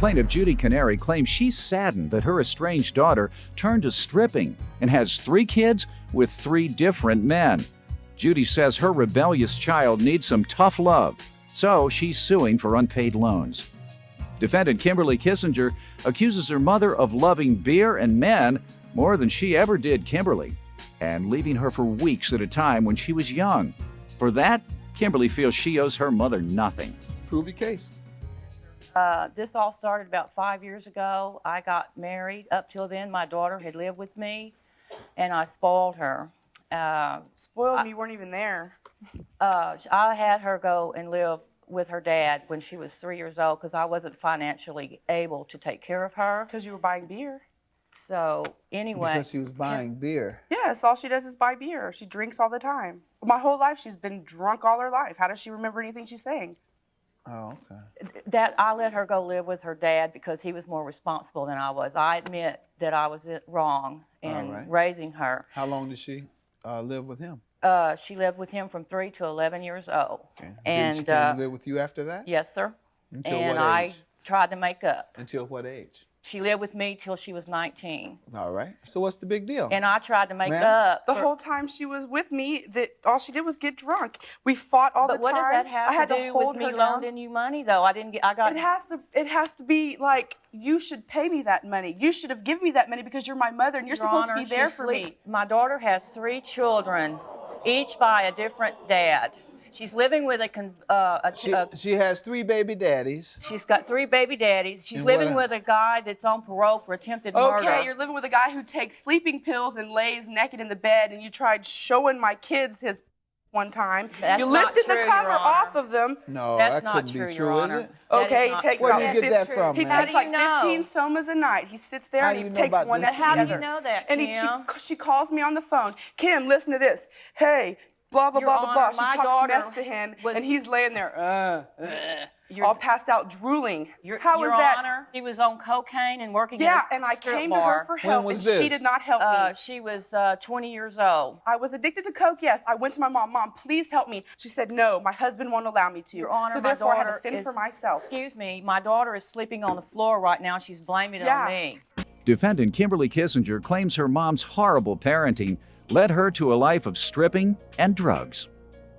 Plaintiff Judy Canary claims she's saddened that her estranged daughter turned to stripping and has 3 kids with 3 different men. Judy says her rebellious child needs some tough love, so she's suing for unpaid loans. Defendant Kimberly Kissinger accuses her mother of loving beer and men more than she ever did Kimberly, and leaving her for weeks at a time when she was young. For that, Kimberly feels she owes her mother nothing. Prove your case. This all started about 5 years ago. I got married. Up till then, my daughter had lived with me, and I spoiled her. Spoiled me, you weren't even there. I had her go and live with her dad when she was 3 years old because I wasn't financially able to take care of her. Because you were buying beer. So anyway. Because she was buying beer. Yes, all she does is buy beer. She drinks all the time. My whole life, she's been drunk all her life. How does she remember anything she's saying? Oh, okay. That I let her go live with her dad because he was more responsible than I was. I admit that I was wrong in raising her. How long did she live with him? She lived with him from 3 to 11 years old. Okay. And Did she come live with you after that? Yes, sir. Until and what age? I tried to make up. Until what age? She lived with me till she was 19. All right. So what's the big deal? And I tried to make up. The whole time she was with me, that all she did was get drunk. We fought all the time. But what does that have to do with me loaning you money, though? I didn't get. I got. It has to be like you should pay me that money. You should have given me that money because you're my mother and you're supposed to be there for me. My daughter has 3 children, each by a different dad. She's living with she has 3 baby daddies. She's got 3 baby daddies. She's living with a guy that's on parole for attempted murder. Okay, you're living with a guy who takes sleeping pills and lays naked in the bed, and you tried showing my kids his one time. That's you lifted not true, the cover Your Honor. off of them. No, that's that not couldn't true, be Your true, Honor. is it? Okay, he takes Where do you get that from, He man? takes like 15 somas a night. He sits there and he takes one together. How do you know that, And she calls me on the phone. Kim, listen to this. Hey, blah, blah, Your blah, blah, blah. Honor, She my talks daughter mess to him, and he's laying there, all passed out, drooling. How was Your that? Honor, he was on cocaine and working Yeah, in a and I strip came bar. to her for help, When and was she this? did not help me. She was 20 years old. I was addicted to coke, yes. I went to my mom, Mom, please help me. She said, no, my husband won't allow me to. Your Honor, so my therefore I had to daughter fend for myself. Excuse me, my daughter is sleeping on the floor right now. She's blaming it on me. Defendant Kimberly Kissinger claims her mom's horrible parenting led her to a life of stripping and drugs.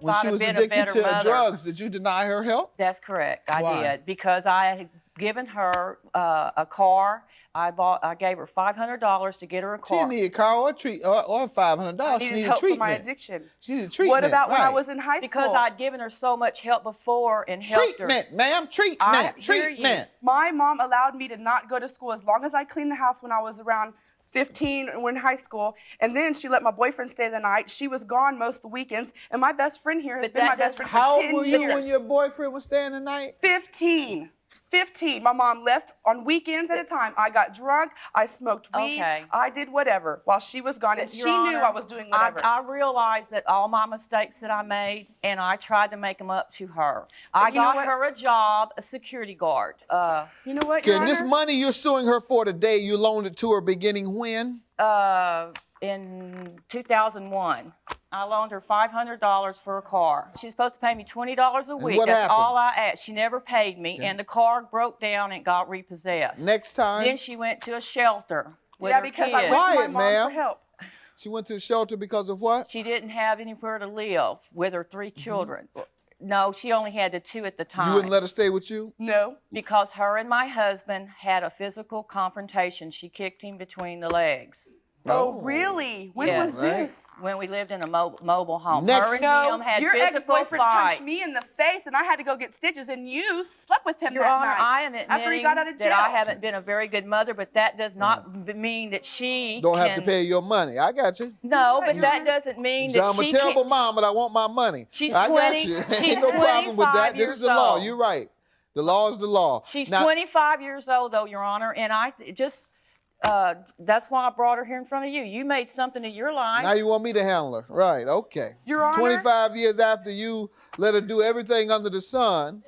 When she was addicted to drugs, did you deny her help? That's correct. I Why? did because I had given her a car. I gave her $500 to get her a car. She didn't need a car or $500. I She needed needed help treatment. for my addiction. She needed treatment. What about when I was in high school? Because I'd given her so much help before and helped her. Treatment, ma'am. Treatment. My mom allowed me to not go to school as long as I cleaned the house when I was around 15 and we're in high school, and then she let my boyfriend stay the night. She was gone most of the weekends, and my best friend here has been my best friend for 10 years. How old were you when your boyfriend was staying the night? 15. 15. My mom left on weekends at a time. I got drunk. I smoked weed. Okay. I did whatever while she was gone, and she knew I was doing whatever. I realized that all my mistakes that I made, and I tried to make them up to her. I got her a job, a security guard. You know what, Okay, Your Honor? this money you're suing her for today, you loaned it to her beginning when? In 2001. I loaned her $500 for a car. She's supposed to pay me $20 a week. what That's happened? all I asked. She never paid me, and the car broke down and got repossessed. Next time? Then she went to a shelter with her because kids. I went to my mom for help. She went to the shelter because of what? She didn't have anywhere to live with her 3 children. No, she only had the 2 at the time. You wouldn't let her stay with you? No. Because her and my husband had a physical confrontation. She kicked him between the legs. Oh, really? When was this? When we lived in a mobile home. Next. Her and him had your physical ex-boyfriend fights. punched me in the face, and I had to go get stitches, and you slept with him Your that Honor, night I am after he admitting got out of jail. that I haven't been a very good mother, but that does not mean that she Don't have to pay your money. I got you. No, but that doesn't mean So that I'm she a terrible can't. mom, but I want my money. She's I 20. got you. She's Ain't no problem with 25 that. This is the law. years You're right. The law is the law. She's Now, 25 years old, though, Your Honor, and I just, that's why I brought her here in front of you. You made something of your life. Now you want me to handle her. Right, okay. Your Honor? 25 years after you let her do everything under the sun,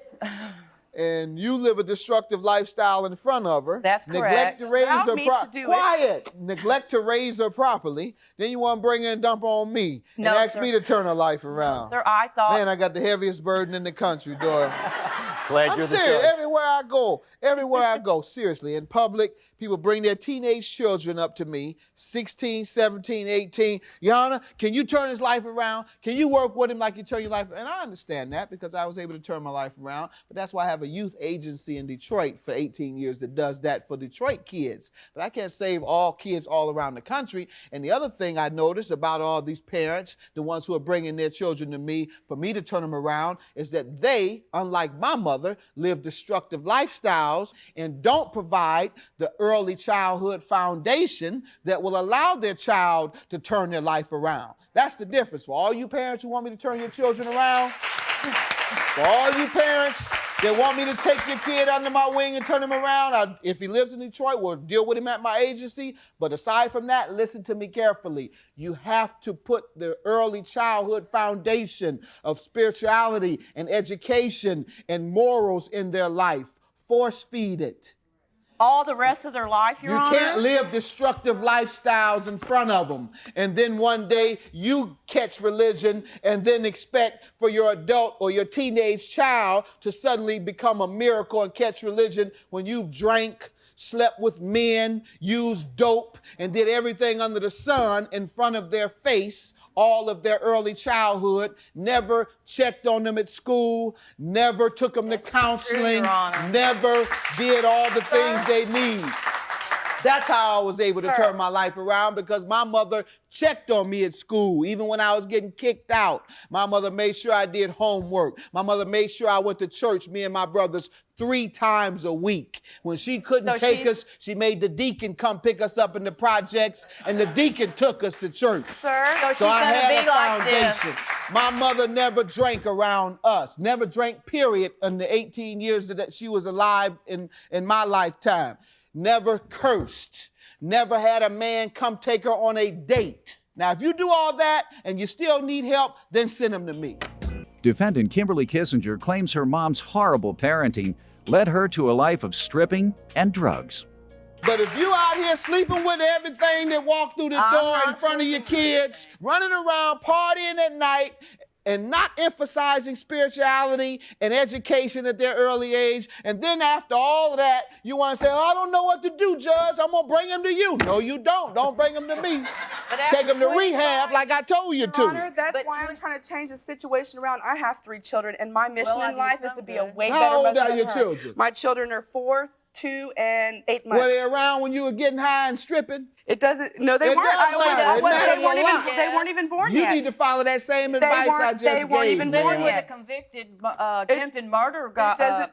and you live a destructive lifestyle in front of her. That's Neglect correct. to raise Allow her me to do it. Quiet. Neglect to raise her properly. Then you want to bring her and dump her on me and No, ask sir. me to turn her life around. Sir, I thought. Man, I got the heaviest burden in the country, dog. Glad I'm you're the serious. judge. Every everywhere I go, seriously, in public, people bring their teenage children up to me, 16, 17, 18. Yana, can you turn his life around? Can you work with him like you turn your life around? And I understand that because I was able to turn my life around. But that's why I have a youth agency in Detroit for 18 years that does that for Detroit kids. But I can't save all kids all around the country. And the other thing I noticed about all these parents, the ones who are bringing their children to me for me to turn them around, is that they, unlike my mother, live destructive lifestyles and don't provide the early childhood foundation that will allow their child to turn their life around. That's the difference. For all you parents who want me to turn your children around, for all you parents that want me to take your kid under my wing and turn him around, if he lives in Detroit, we'll deal with him at my agency. But aside from that, listen to me carefully. You have to put the early childhood foundation of spirituality and education and morals in their life. Force feed it. All the rest of their life, Your Honor? You can't live destructive lifestyles in front of them. And then one day you catch religion and then expect for your adult or your teenage child to suddenly become a miracle and catch religion when you've drank, slept with men, used dope, and did everything under the sun in front of their face all of their early childhood, never checked on them at school, never took them to counseling, never did all the things they need. That's how I was able to turn my life around, because my mother checked on me at school, even when I was getting kicked out. My mother made sure I did homework. My mother made sure I went to church, me and my brothers, 3 times a week. When she couldn't take us, she made the deacon come pick us up in the projects, and the deacon took us to church. Sir, So I had a foundation. My mother never drank around us, never drank, period, in the 18 years that she was alive in my lifetime. Never cursed, never had a man come take her on a date. Now, if you do all that and you still need help, then send them to me. Defendant Kimberly Kissinger claims her mom's horrible parenting led her to a life of stripping and drugs. But if you out here sleeping with everything that walk through the door in front of your kids, running around, partying at night, and not emphasizing spirituality and education at their early age, and then after all of that, you want to say, oh, I don't know what to do, Judge. I'm going to bring him to you. No, you don't. Don't bring him to me. Take him to rehab like I told you to. Your Honor, that's why I'm trying to change the situation around. I have 3 children, and my mission in life is to be a way better mother. How old are your children? My children are 4, 2, and 8 months. Were they around when you were getting high and stripping? It doesn't. No, they weren't. They weren't even born yet. You need to follow that same advice I just gave. They weren't even born yet. A convicted attempted murder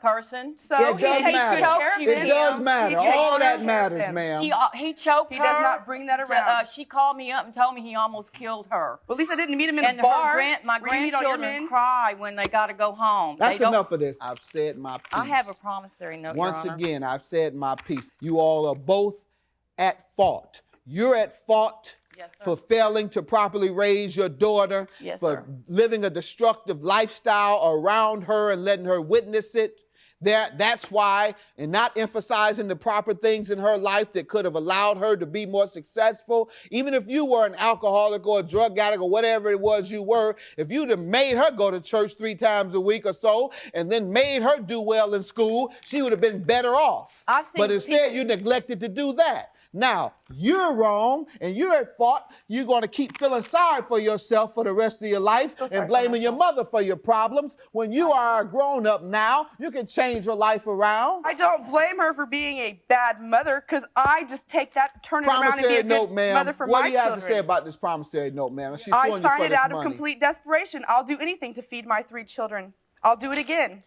person. So it does matter. It does matter. All that matters, ma'am. He choked her. He does not bring that around. She called me up and told me he almost killed her. Well, at least I didn't meet him in the bar. My grandchildren cry when they got to go home. That's enough of this. I've said my piece. I have a promissory note, Your Honor. Once again, I've said my piece. You all are both at fault. You're at fault for failing to properly raise your daughter, for living a destructive lifestyle around her and letting her witness it. That's why, and not emphasizing the proper things in her life that could have allowed her to be more successful. Even if you were an alcoholic or a drug addict or whatever it was you were, if you'd have made her go to church 3 times a week or so and then made her do well in school, she would have been better off. But instead, you neglected to do that. Now, you're wrong and you're at fault. You're going to keep feeling sorry for yourself for the rest of your life and blaming your mother for your problems. When you are a grown-up now, you can change your life around. I don't blame her for being a bad mother, because I just take that, turn it around and be a good mother for my children. What do you have to say about this promissory note, ma'am? She's suing you for this money. I signed it out of complete desperation. I'll do anything to feed my 3 children. I'll do it again.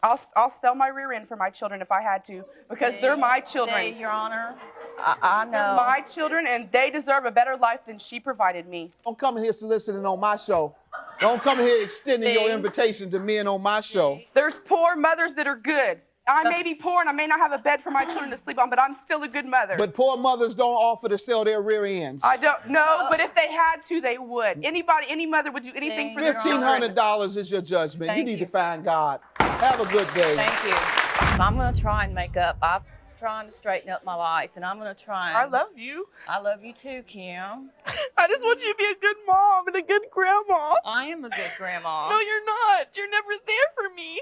I'll sell my rear end for my children if I had to, because they're my children. Your Honor, I know. They're my children, and they deserve a better life than she provided me. Don't come in here soliciting on my show. Don't come in here extending your invitation to men on my show. There's poor mothers that are good. I may be poor and I may not have a bed for my children to sleep on, but I'm still a good mother. But poor mothers don't offer to sell their rear ends. I don't know, but if they had to, they would. Any mother would do anything for their children. $1,500 is your judgment. You need to find God. Have a good day. Thank you. I'm going to try and make up. I'm trying to straighten up my life, and I'm going to try. I love you. I love you too, Kim. I just want you to be a good mom and a good grandma. I am a good grandma. No, you're not. You're never there for me.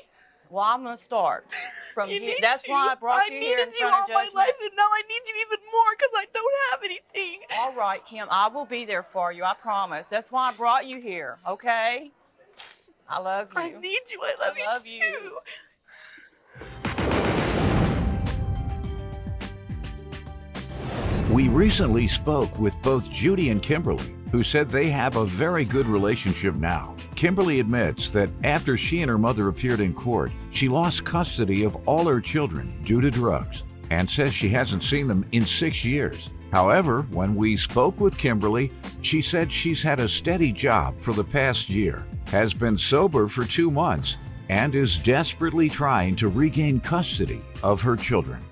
Well, I'm going to start from You here. need That's to. why I brought you here in needed you front all of my judgment. life, and now I need you even more because I don't have anything. All right, Kim, I will be there for you. I promise. That's why I brought you here, okay? I love you. I need you. I love you you. too. We recently spoke with both Judy and Kimberly, who said they have a very good relationship now. Kimberly admits that after she and her mother appeared in court, she lost custody of all her children due to drugs and says she hasn't seen them in 6 years. However, when we spoke with Kimberly, she said she's had a steady job for the past year, has been sober for 2 months, and is desperately trying to regain custody of her children.